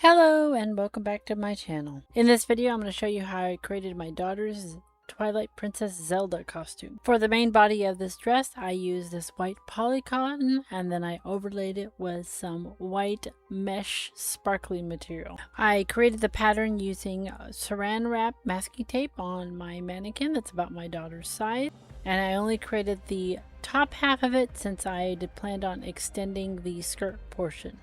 Hello and welcome back to my channel. In this video I'm going to show you how I created my daughter's Twilight Princess Zelda costume. For the main body of this dress I used this white poly cotton and then I overlaid it with some white mesh sparkly material. I created the pattern using saran wrap masking tape on my mannequin that's about my daughter's size, and I only created the top half of it since I planned on extending the skirt portion.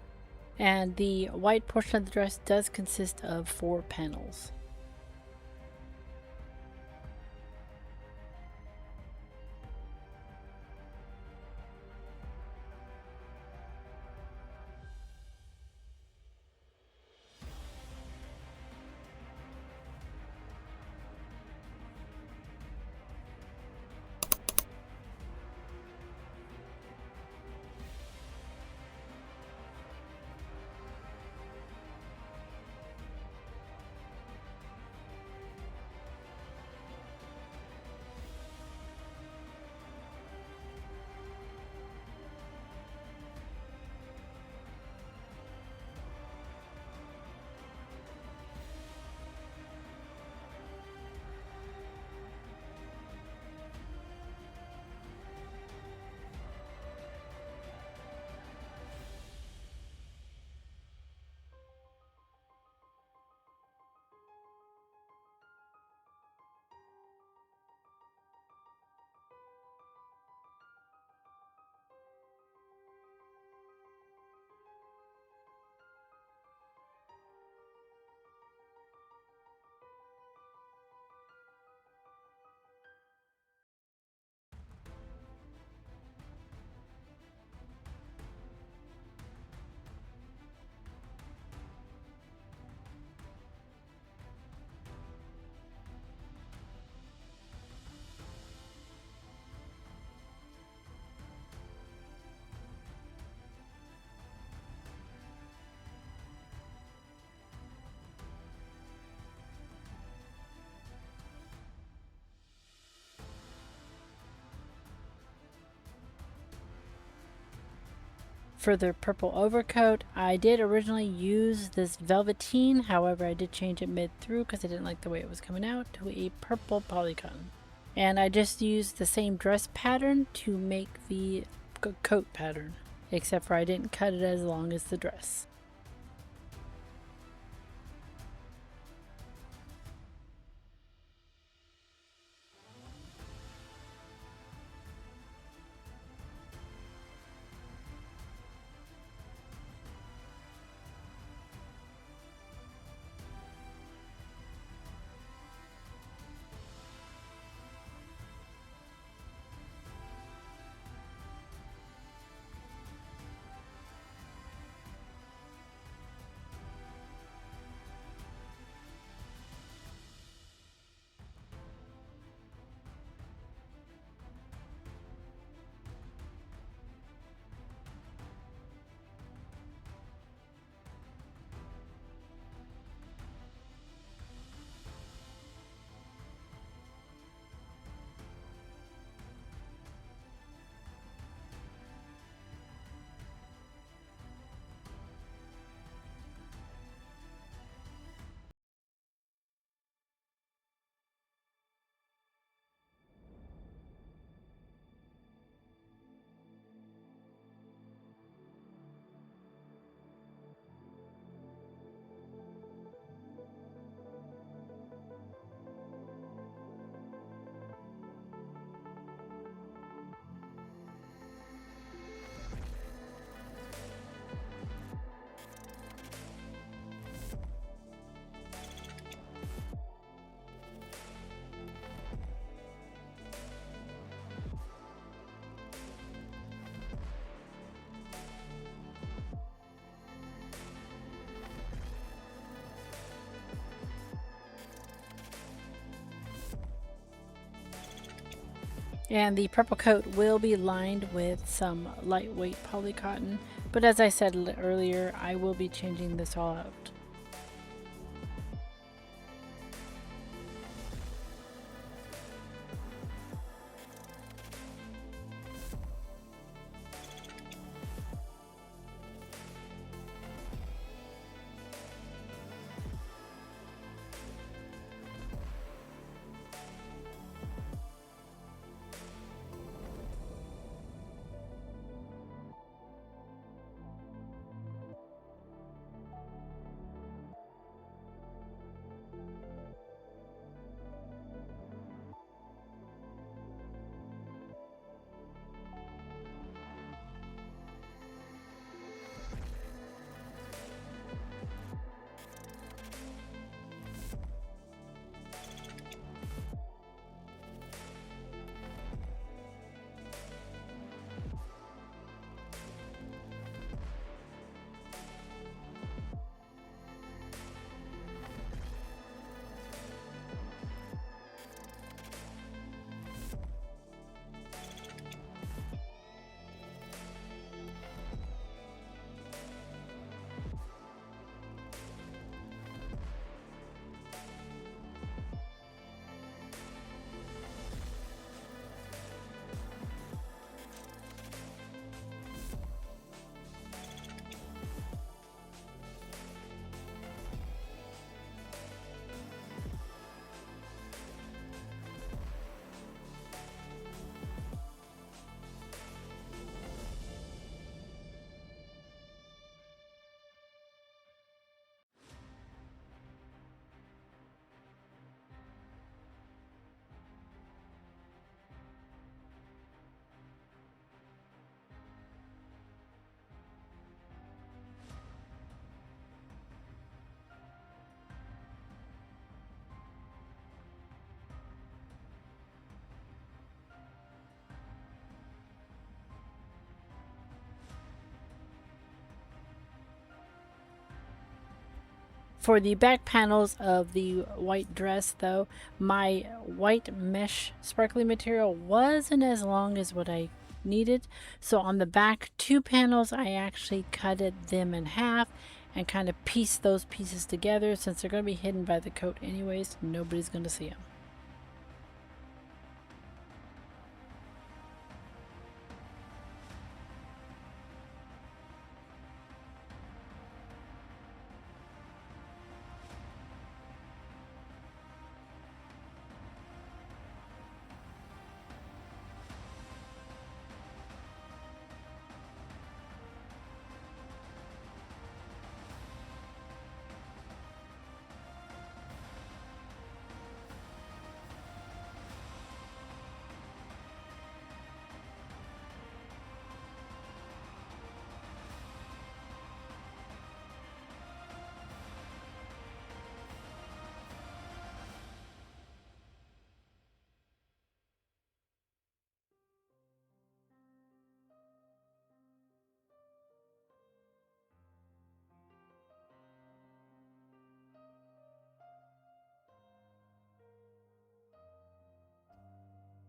And the white portion of the dress does consist of 4 panels. For the purple overcoat, I did originally use this velveteen, however I did change it mid through because I didn't like the way it was coming out, to a purple polycotton. And I just used the same dress pattern to make the coat pattern, except for I didn't cut it as long as the dress. And the purple coat will be lined with some lightweight poly cotton, but as I said earlier, I will be changing this all out. For the back panels of the white dress though, my white mesh sparkly material wasn't as long as what I needed. So on the back two panels, I actually cut them in half and kind of pieced those pieces together. Since they're going to be hidden by the coat anyways, nobody's going to see them.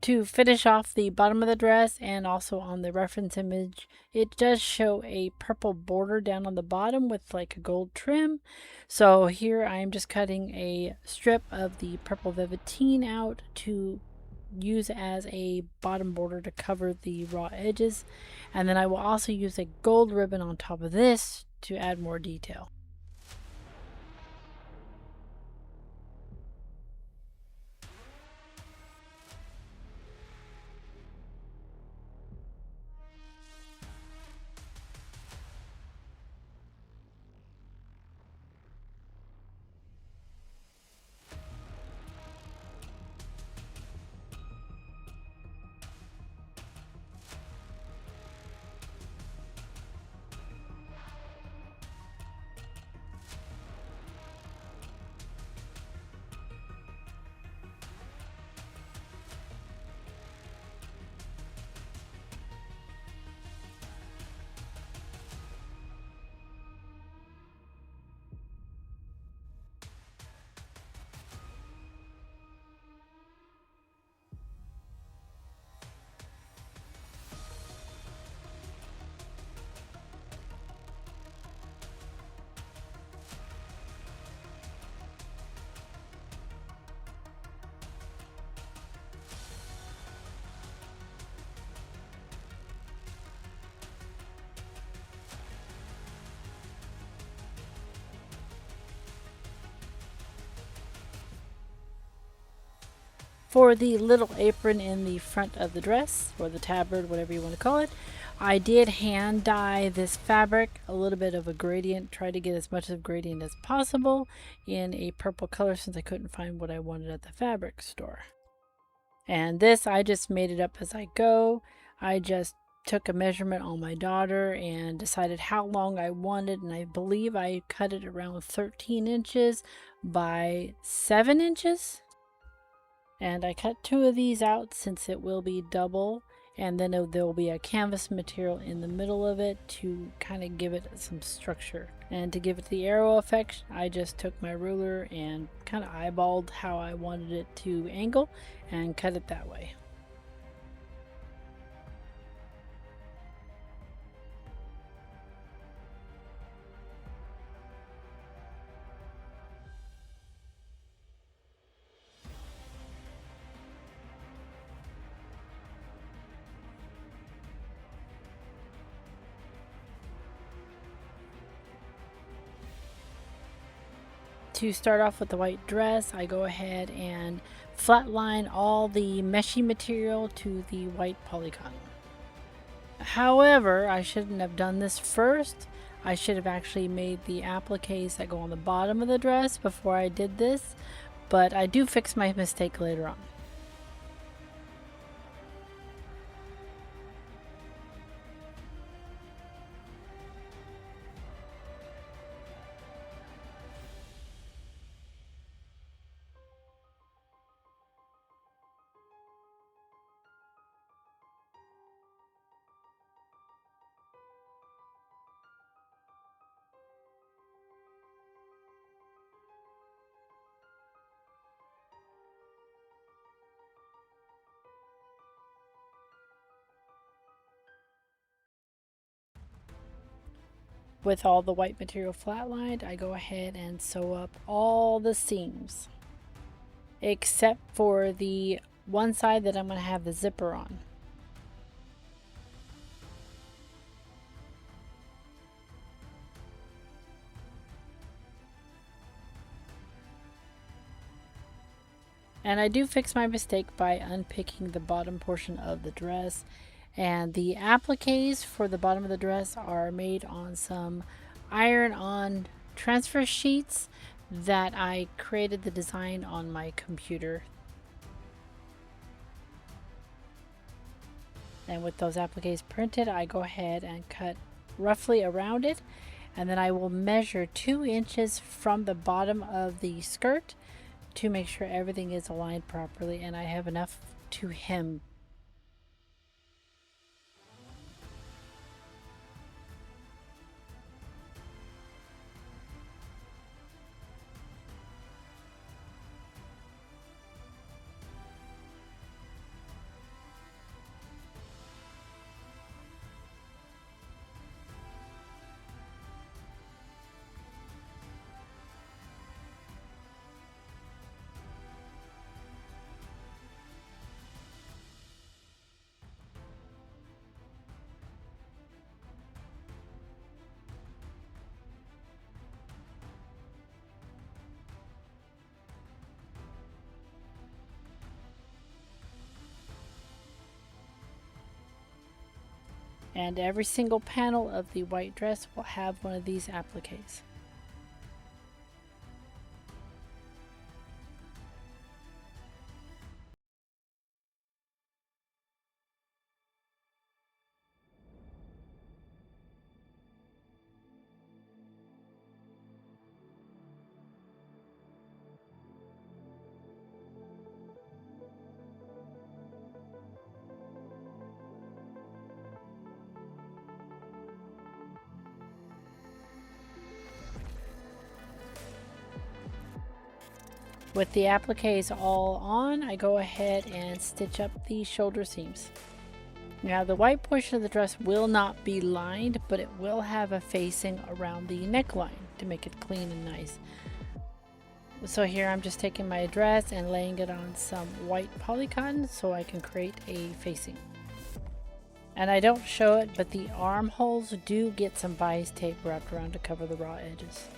To finish off the bottom of the dress and also on the reference image, it does show a purple border down on the bottom with like a gold trim. So here I am just cutting a strip of the purple velveteen out to use as a bottom border to cover the raw edges. And then I will also use a gold ribbon on top of this to add more detail. For the little apron in the front of the dress, or the tabard, whatever you want to call it, I did hand dye this fabric, a little bit of a gradient, try to get as much of gradient as possible in a purple color since I couldn't find what I wanted at the fabric store. And this, I just made it up as I go. I just took a measurement on my daughter and decided how long I wanted, and I believe I cut it around 13 inches by 7 inches. And I cut two of these out since it will be double, and then there will be a canvas material in the middle of it to kind of give it some structure. And to give it the arrow effect, I just took my ruler and kind of eyeballed how I wanted it to angle and cut it that way. To start off with the white dress, I go ahead and flatline all the meshy material to the white polycotton. However, I shouldn't have done this first. I should have actually made the appliques that go on the bottom of the dress before I did this, but I do fix my mistake later on. With all the white material flatlined, I go ahead and sew up all the seams, except for the one side that I'm going to have the zipper on. And I do fix my mistake by unpicking the bottom portion of the dress. And the appliques for the bottom of the dress are made on some iron-on transfer sheets that I created the design on my computer. And with those appliques printed, I go ahead and cut roughly around it. And then I will measure 2 inches from the bottom of the skirt to make sure everything is aligned properly and I have enough to hem. And every single panel of the white dress will have one of these appliques. With the appliques all on, I go ahead and stitch up the shoulder seams. Now the white portion of the dress will not be lined, but it will have a facing around the neckline to make it clean and nice. So here I'm just taking my dress and laying it on some white poly cotton so I can create a facing. And I don't show it, but the armholes do get some bias tape wrapped around to cover the raw edges.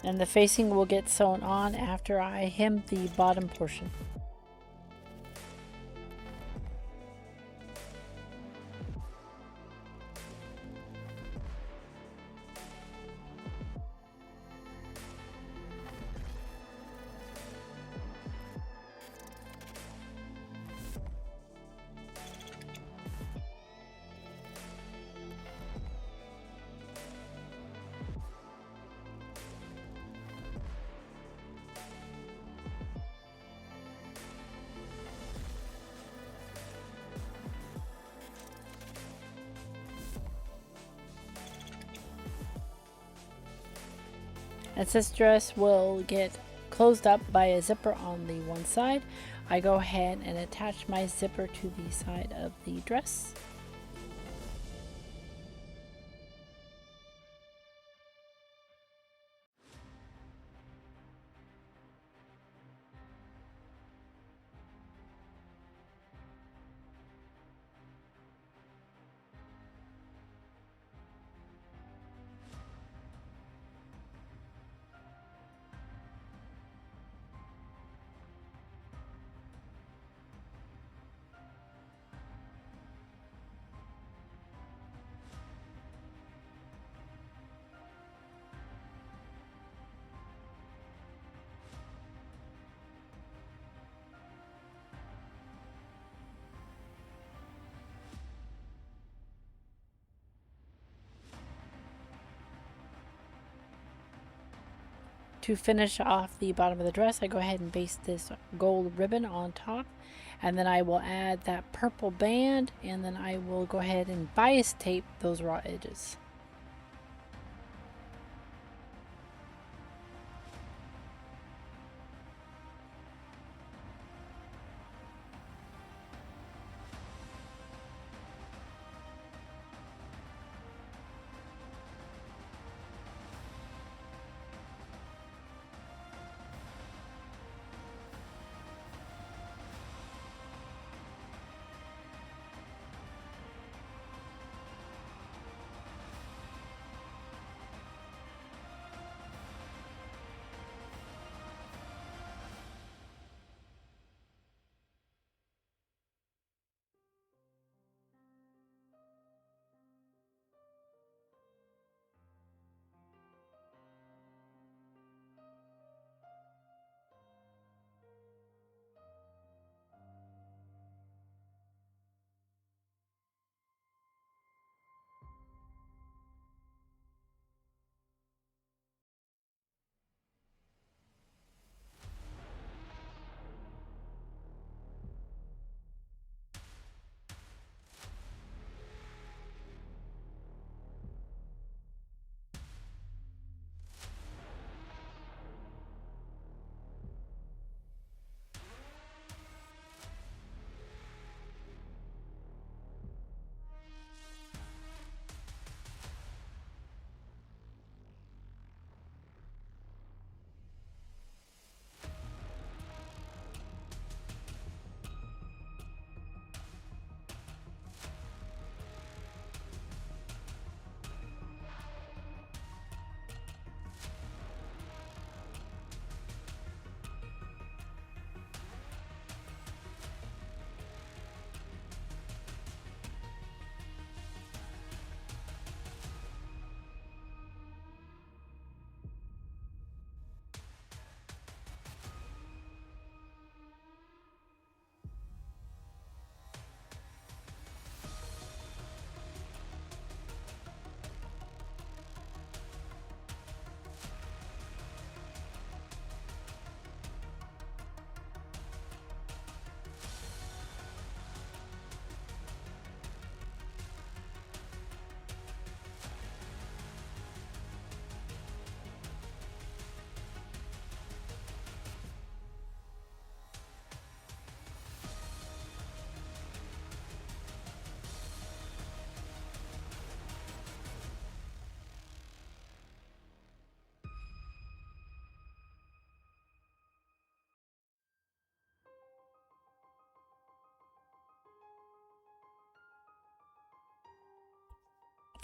And the facing will get sewn on after I hem the bottom portion. As this dress will get closed up by a zipper on the one side, I go ahead and attach my zipper to the side of the dress. To finish off the bottom of the dress, I go ahead and baste this gold ribbon on top, and then I will add that purple band, and then I will go ahead and bias tape those raw edges.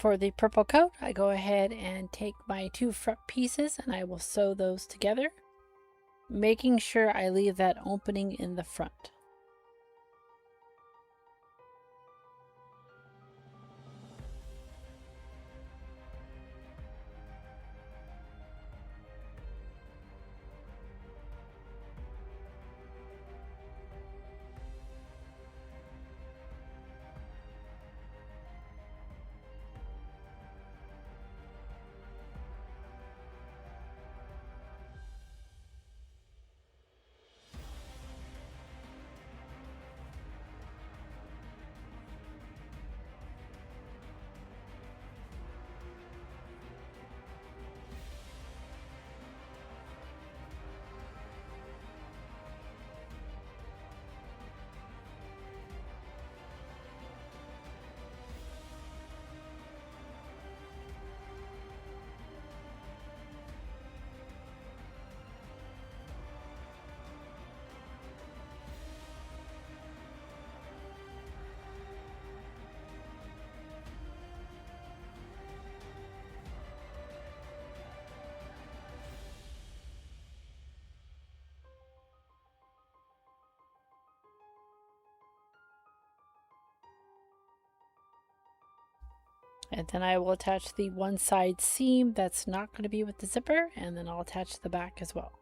For the purple coat, I go ahead and take my two front pieces and I will sew those together, making sure I leave that opening in the front. And then I will attach the one side seam that's not going to be with the zipper, and then I'll attach the back as well.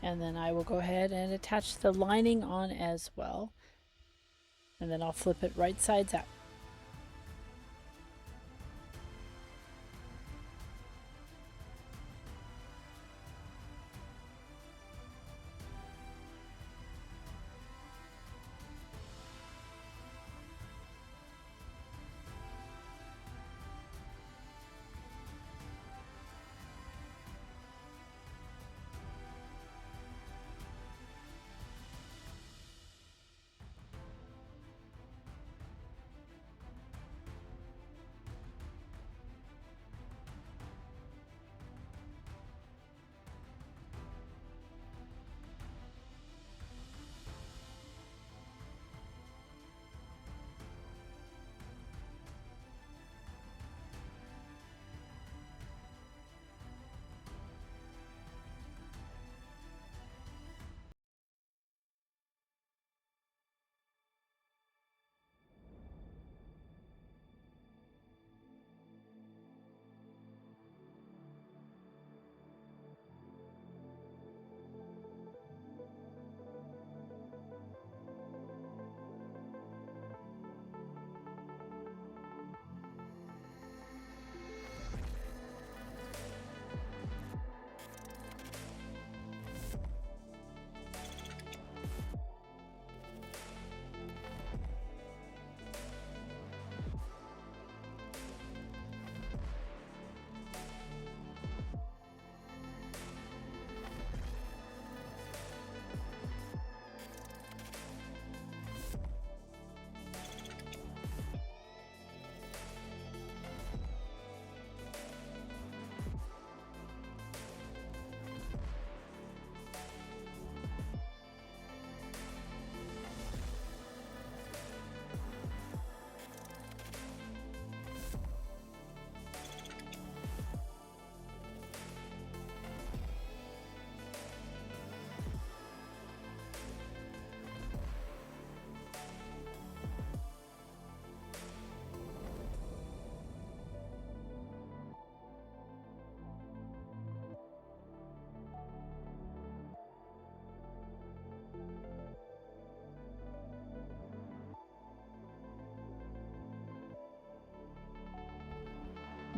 And then I will go ahead and attach the lining on as well. And then I'll flip it right sides out.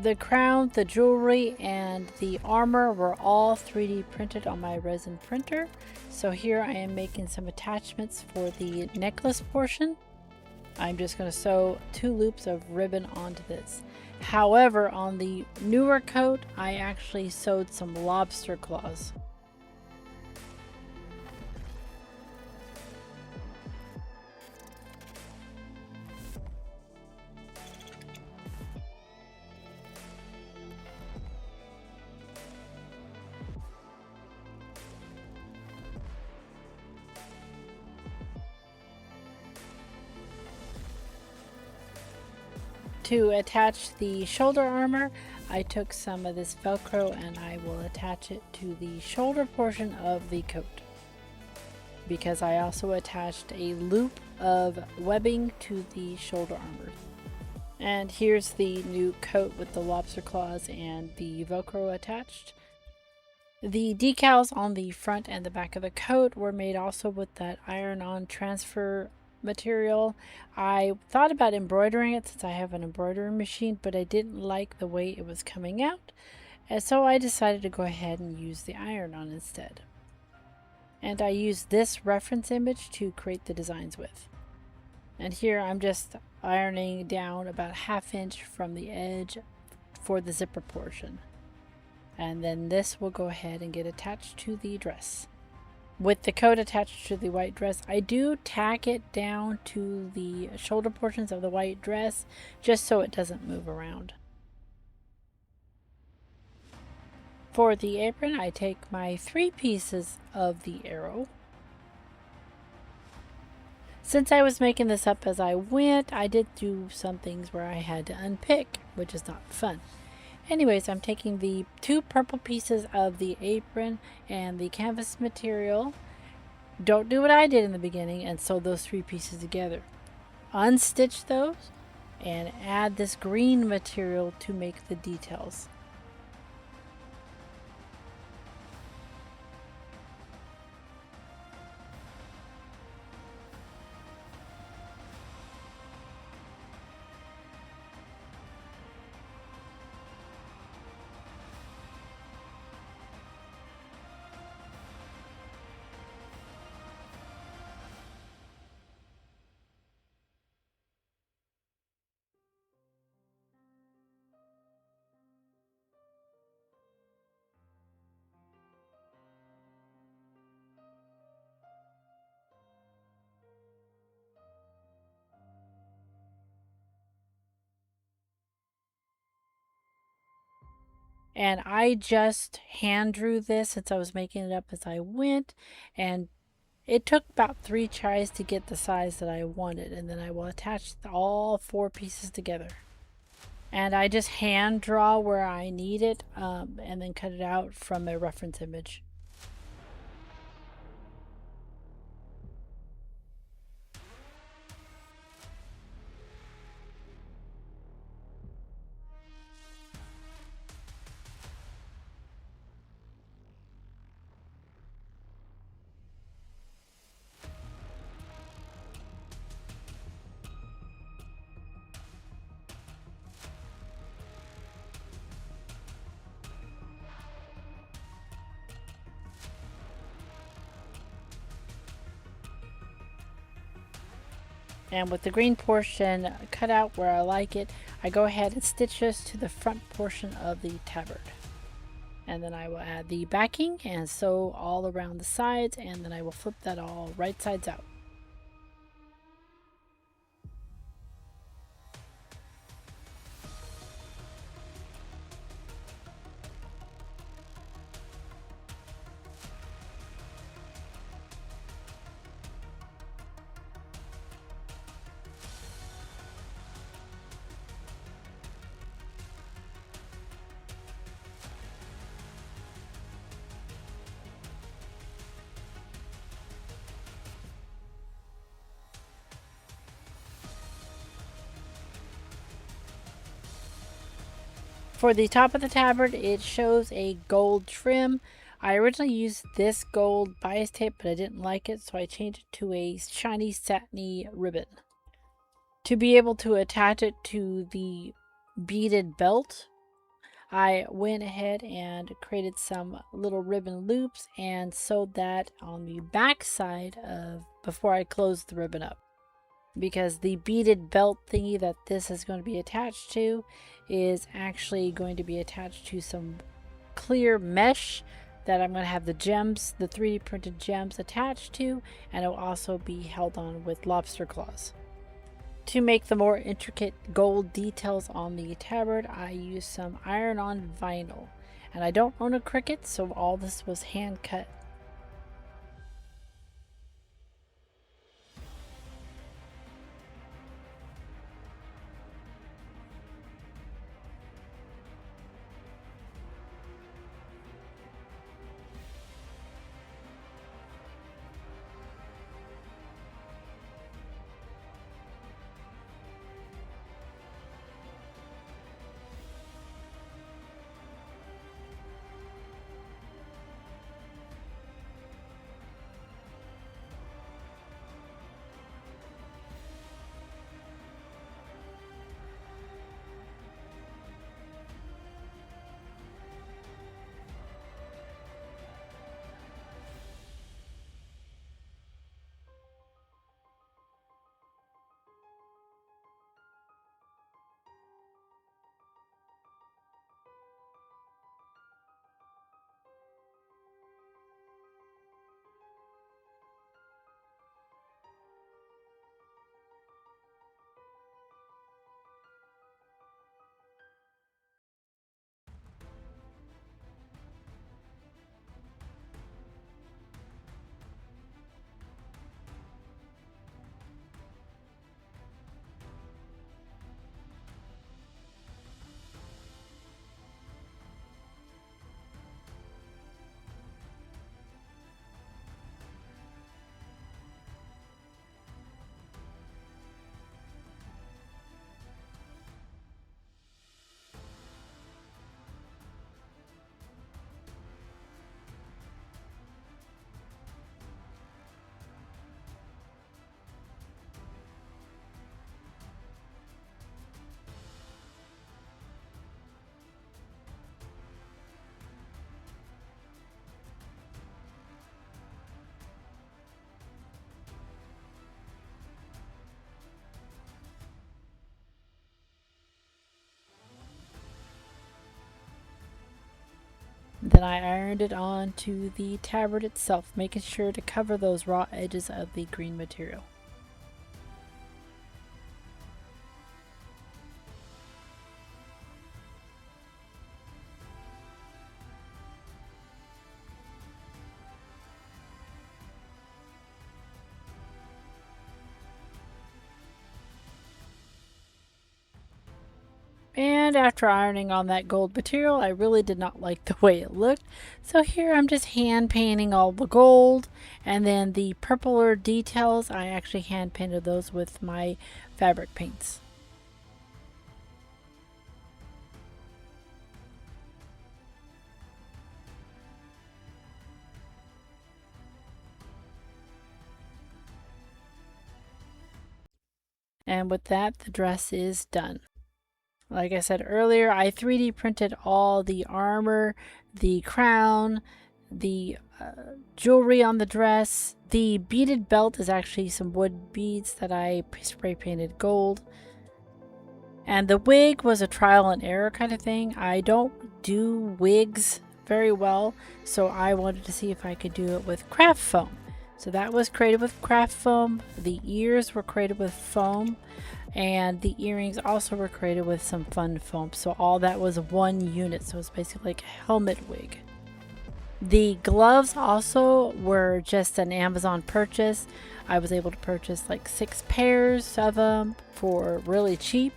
The crown, the jewelry, and the armor were all 3D printed on my resin printer. So here I am making some attachments for the necklace portion. I'm just going to sew 2 loops of ribbon onto this. However, on the newer coat, I actually sewed some lobster claws. To attach the shoulder armor, I took some of this Velcro and I will attach it to the shoulder portion of the coat, because I also attached a loop of webbing to the shoulder armor. And here's the new coat with the lobster claws and the Velcro attached. The decals on the front and the back of the coat were made also with that iron-on transfer material. I thought about embroidering it since I have an embroidery machine, but I didn't like the way it was coming out, and so I decided to go ahead and use the iron-on instead. And I used this reference image to create the designs with. And here I'm just ironing down about 1/2 inch from the edge for the zipper portion. And then this will go ahead and get attached to the dress. With the coat attached to the white dress, I do tack it down to the shoulder portions of the white dress just so it doesn't move around. For the apron, I take my 3 pieces of the arrow. Since I was making this up as I went, I did do some things where I had to unpick, which is not fun. Anyways, I'm taking the 2 purple pieces of the apron and the canvas material. Don't do what I did in the beginning and sew those 3 pieces together. Unstitch those and add this green material to make the details. And I just hand drew this since I was making it up as I went, and it took about 3 tries to get the size that I wanted, and then I will attach all 4 pieces together. And I just hand draw where I need it, and then cut it out from a reference image. And with the green portion cut out where I like it, I go ahead and stitch this to the front portion of the tabard. And then I will add the backing and sew all around the sides, and then I will flip that all right sides out. For the top of the tabard, it shows a gold trim. I originally used this gold bias tape, but I didn't like it, so I changed it to a shiny satiny ribbon. To be able to attach it to the beaded belt, I went ahead and created some little ribbon loops and sewed that on the back side of before I closed the ribbon up. Because the beaded belt thingy that this is going to be attached to is actually going to be attached to some clear mesh that I'm going to have the gems, the 3D printed gems attached to, and it will also be held on with lobster claws. To make the more intricate gold details on the tabard, I used some iron-on vinyl. And I don't own a Cricut, so all this was hand cut. Then I ironed it onto the tabard itself, making sure to cover those raw edges of the green material. And after ironing on that gold material, I really did not like the way it looked. So here I'm just hand painting all the gold, and then the purpler details, I actually hand painted those with my fabric paints. And with that, the dress is done. Like I said earlier, I 3D printed all the armor, the crown, the jewelry on the dress. The beaded belt is actually some wood beads that I spray painted gold. And the wig was a trial and error kind of thing. I don't do wigs very well, so I wanted to see if I could do it with craft foam. So that was created with craft foam. The ears were created with foam, and the earrings also were created with some fun foam. So all that was one unit, so it's basically like a helmet wig. The gloves also were just an Amazon purchase. I was able to purchase like 6 pairs of them for really cheap.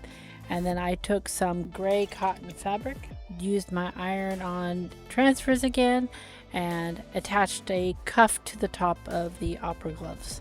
And then I took some gray cotton fabric, used my iron-on transfers again, and attached a cuff to the top of the opera gloves.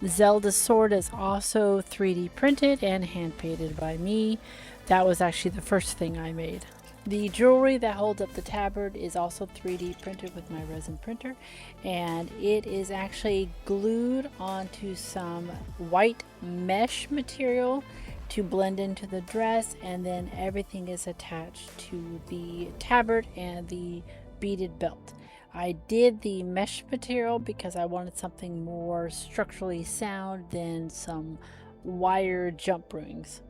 Zelda's sword is also 3D printed and hand painted by me. That was actually the first thing I made. The jewelry that holds up the tabard is also 3D printed with my resin printer, and it is actually glued onto some white mesh material to blend into the dress, and then everything is attached to the tabard and the beaded belt. I did the mesh material because I wanted something more structurally sound than some wire jump rings.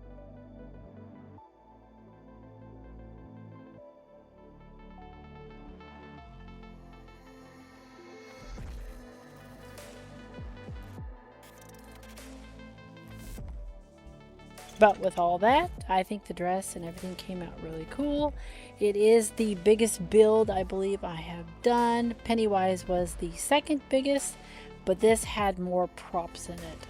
But with all that, I think the dress and everything came out really cool. It is the biggest build I believe I have done. Pennywise was the second biggest, but this had more props in it.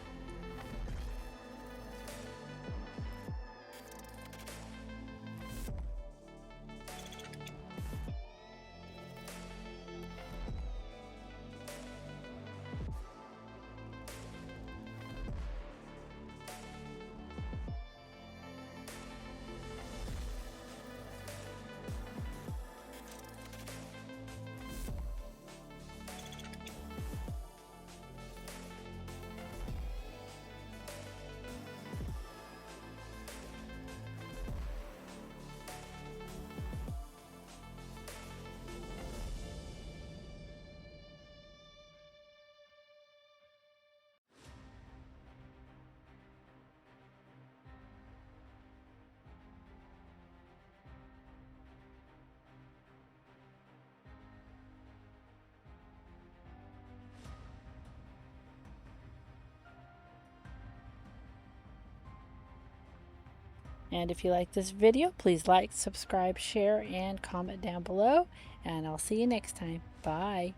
And if you like this video, please like, subscribe, share, and comment down below. And I'll see you next time. Bye.